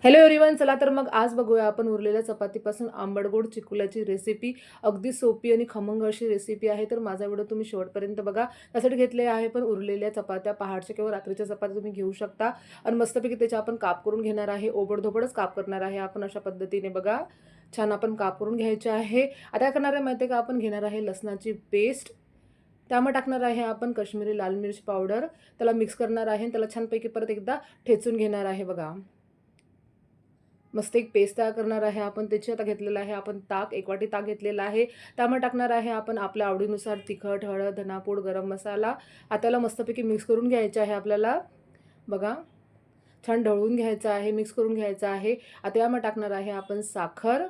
Hello everyone, चला तर मग आज बघूया आपण उरलेल्या चपातीपासून आंबट गोड चिकुल्याची रेसिपी. अगदी सोपी आणि खमंग अशी रेसिपी आहे. तर माझा व्हिडिओ तुम्ही शेवटपर्यंत बघा. त्यासाठी घेतले आहे पण उरलेल्या चपात्या, पहाटच्या किंवा रात्रीच्या चपात्या तुम्ही घेऊ शकता आणि मस्तपैकी त्याचे आपण काप करून घेणार आहे. ओबडधोबडच काप करणार आहे आपण अशा पद्धतीने बघा. छान आपण काप करून घ्यायचे आहे. आता काय करणार आहे माहिती आहे का, आपण घेणार आहे लसणाची पेस्ट. त्यामध्ये टाकणार आहे आपण काश्मीरी लाल मिर्च पावडर. त्याला मिक्स करणार आहे आणि त्याला छानपैकी परत एकदा ठेचून घेणार आहे बघा. मस्त एक पेस्ट तयार करणार आहे आपण. त्याची आता घेतलेलं आहे आपण ताक, 1 वाटी ताक घेतलेला आहे. त्यामध्ये टाकणार आहे आपण आपल्या आवडीनुसार तिखट, हळद, धनापूड, गरम मसाला. आता त्याला मस्तपैकी मिक्स करून घ्यायचं आहे आपल्याला बघा. छान ढवळून घ्यायचं आहे, मिक्स करून घ्यायचं आहे. आता यामध्ये टाकणार आहे आपण साखर.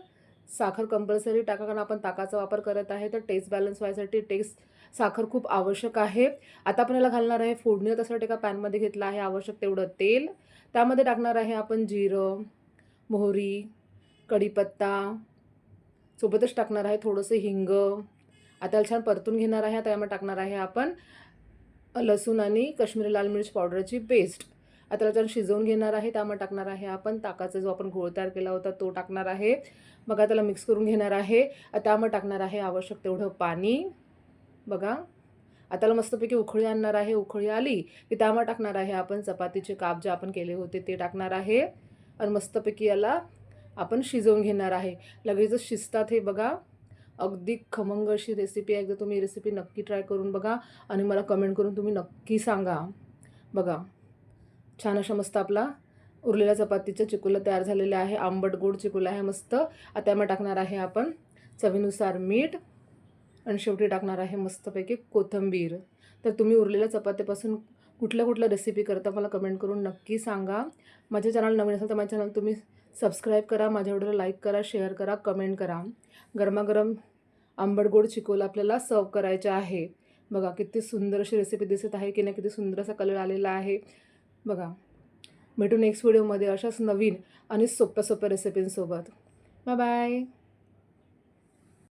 साखर कंपल्सरी टाका, कारण आपण ताकाचा वापर करत आहे. तर टेस्ट बॅलन्स व्हायसाठी साखर खूप आवश्यक आहे. आता आपण याला घालणार आहे फोडणी. त्यासाठी एका पॅनमध्ये घेतलं आहे आवश्यक तेवढं तेल. त्यामध्ये टाकणार आहे आपण जिरं, मोहरी, कढीपत्ता, सोबतच टाकणार आहे थोडंसं हिंग. आता छान परतून घेणार आहे. आता यामध्ये टाकणार आहे आपण लसूण आणि काश्मीरी लाल मिर्च पावडरची पेस्ट. आता त्याला छान शिजवून घेणार आहे. त्यामध्ये टाकणार आहे आपण ताकाचा जो आपण घोळ तयार केला होता तो टाकणार आहे बघा. त्याला मिक्स करून घेणार आहे. त्यामध्ये टाकणार आहे आवश्यक तेवढं पाणी बघा. आता त्याला मस्तपैकी उकळी आणणार आहे. उकळी आली की त्यामध्ये टाकणार आहे आपण चपातीचे काप जे आपण केले होते ते टाकणार आहे आणि मस्तपैकी याला आपण शिजवून घेणार आहे. लगेचच शिजतात हे बघा. अगदी खमंग अशी रेसिपी आहे. एकदा तुम्ही रेसिपी नक्की ट्राय करून बघा आणि मला कमेंट करून तुम्ही नक्की सांगा बघा. छान अशा मस्त आपला उरलेल्या चपातीच्या चिकुला तयार झालेल्या आहे. आंबट गोड चिकुला आहे मस्त. आता त्यामध्ये टाकणार आहे आपण चवीनुसार मीठ आणि शेवटी टाकणार आहे मस्तपैकी कोथिंबीर. तर तुम्ही उरलेल्या चपात्यापासून कुठल्या रेसिपी करता मला कमेंट करून नक्की सांगा. माझ्या चॅनल नवीन असेल तर माझ्या चॅनल तुम्ही सबस्क्राईब करा, माझ्या व्हिडिओला लाईक करा, शेअर करा, कमेंट करा. गरमागरम आंबट गोड चिकोला आपल्याला सर्व करायचे आहे बघा. किती सुंदर अशी रेसिपी दिसत आहे की नाही, किती सुंदर असा कलर आलेला आहे बघा. भेटू नेक्स्ट व्हिडिओमध्ये अशाच नवीन आणि सोप्या रेसिपींसोबत. Bye bye.